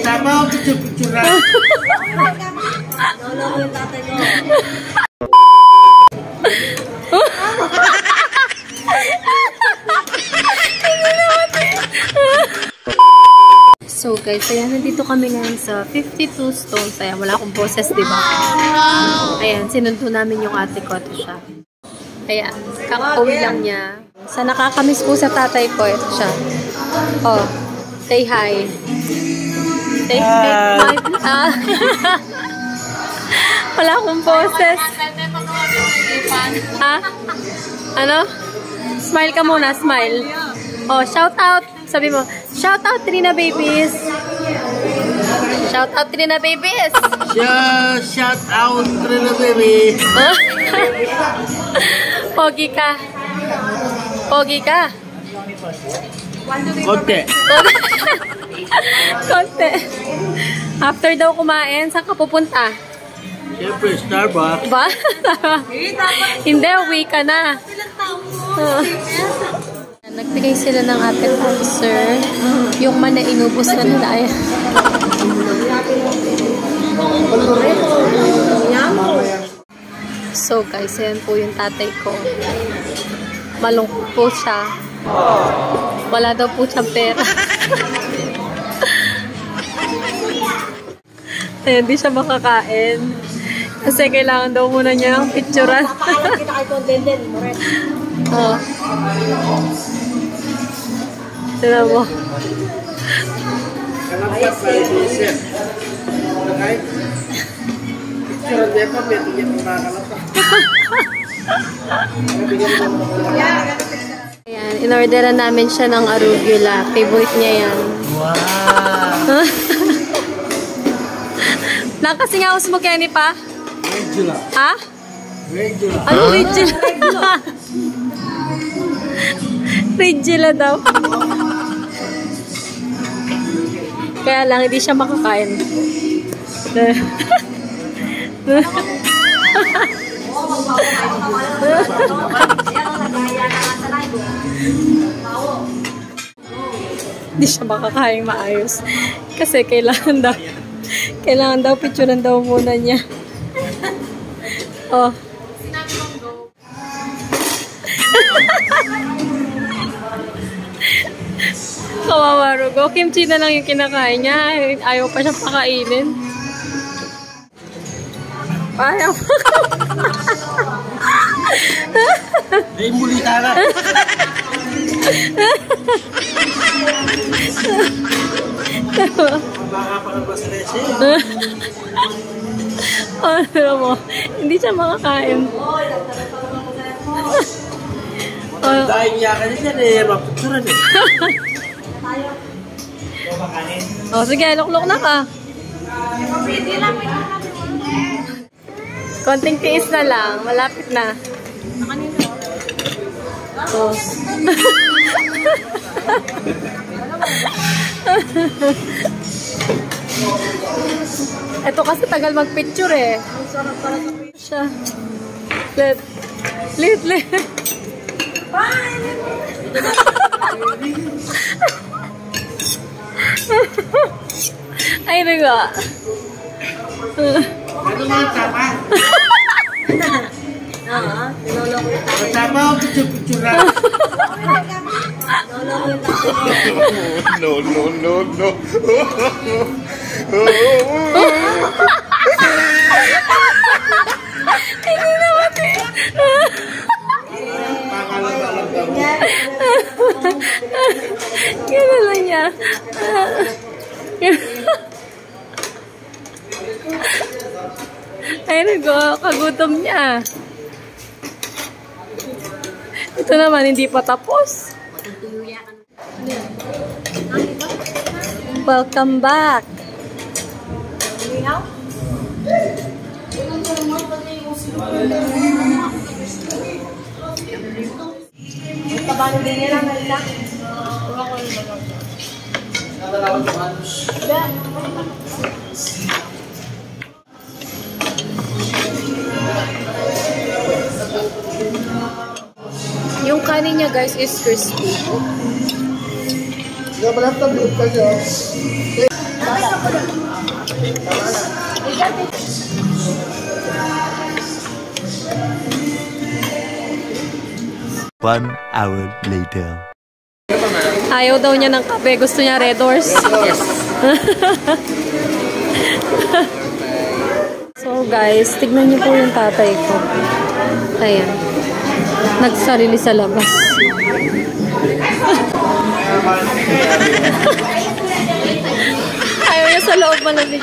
Tama ako picture na. Lolo ko yung tatay ko. So guys, ayan, nandito kami ngayon sa 52 Stones. Ayan, wala akong boses, diba? Ayan, sinundo namin yung ate ko. Ito siya. Ayan, kakauwi lang niya. Sa nakakamiss po sa tatay ko, ito siya. Oh, say hi. Say hi. Wala akong boses. Ha? Ano? Smile ka muna, smile. Oh, shout out. Sabi mo, shout out Trina Babies. Shout out Trina Babies. Shout out Trina Baby. Pogi ka. Pogi ka. Konti. Konti. After daw kumain, saan ka pupunta? Siyempre, Starbucks. Ba? Hindi, uwi ka na. Nagbigay sila ng appetizer. Yung man na inubos na nila. So guys, yan po yung tatay ko. Malungkot po siya. Wala daw po siyang pera. Ayan, di siya makakain. Kasi kailangan daw muna niya ng picturean. Oh. Tignan mo. Ayan, in-orderan namin siya ng arugula. Favorite niya yan. Wow! Nakasingawas mo, Kenny, pa? Regula. Ha? Regula. Ano Regula? Regula daw. Kaya lang, hindi siya makakain. Hindi siya makakain maayos. Kasi kailangan daw picturean daw muna niya. Oh. Kawawa, Rugo. Kimchi na lang yung kinakain niya. Ayaw pa siya pakainin. Ayaw pa. Ay, muli tara. Baka pa ka pa-stress eh. Ano mo? Hindi siya makakain. Dahil niya ka niya eh. Mapicturan eh. Oh, sige, lukluk na ka. Konting tiis na lang. Malapit na. Oh. Ito kasi tagal mag-picture eh. Siya. Lit. Ay, naga. Ano nga tama? Lolo ko yung tatay. Tama ako picture na. Lolo ko yung tatay. No. Hindi naman eh. Gano'n lang niya. Ay, kagutom niya. Ito naman, hindi pa tapos. Welcome back. Kabalo din nila, Malta. kanin niya guys is crispy. One hour later. Ayaw daw niya ng kape. Gusto niya Red Horse. So guys, tignan niyo po yung tatay ko. Ayan. Nagsarili sa labas. Ayaw niya sa loob malamig.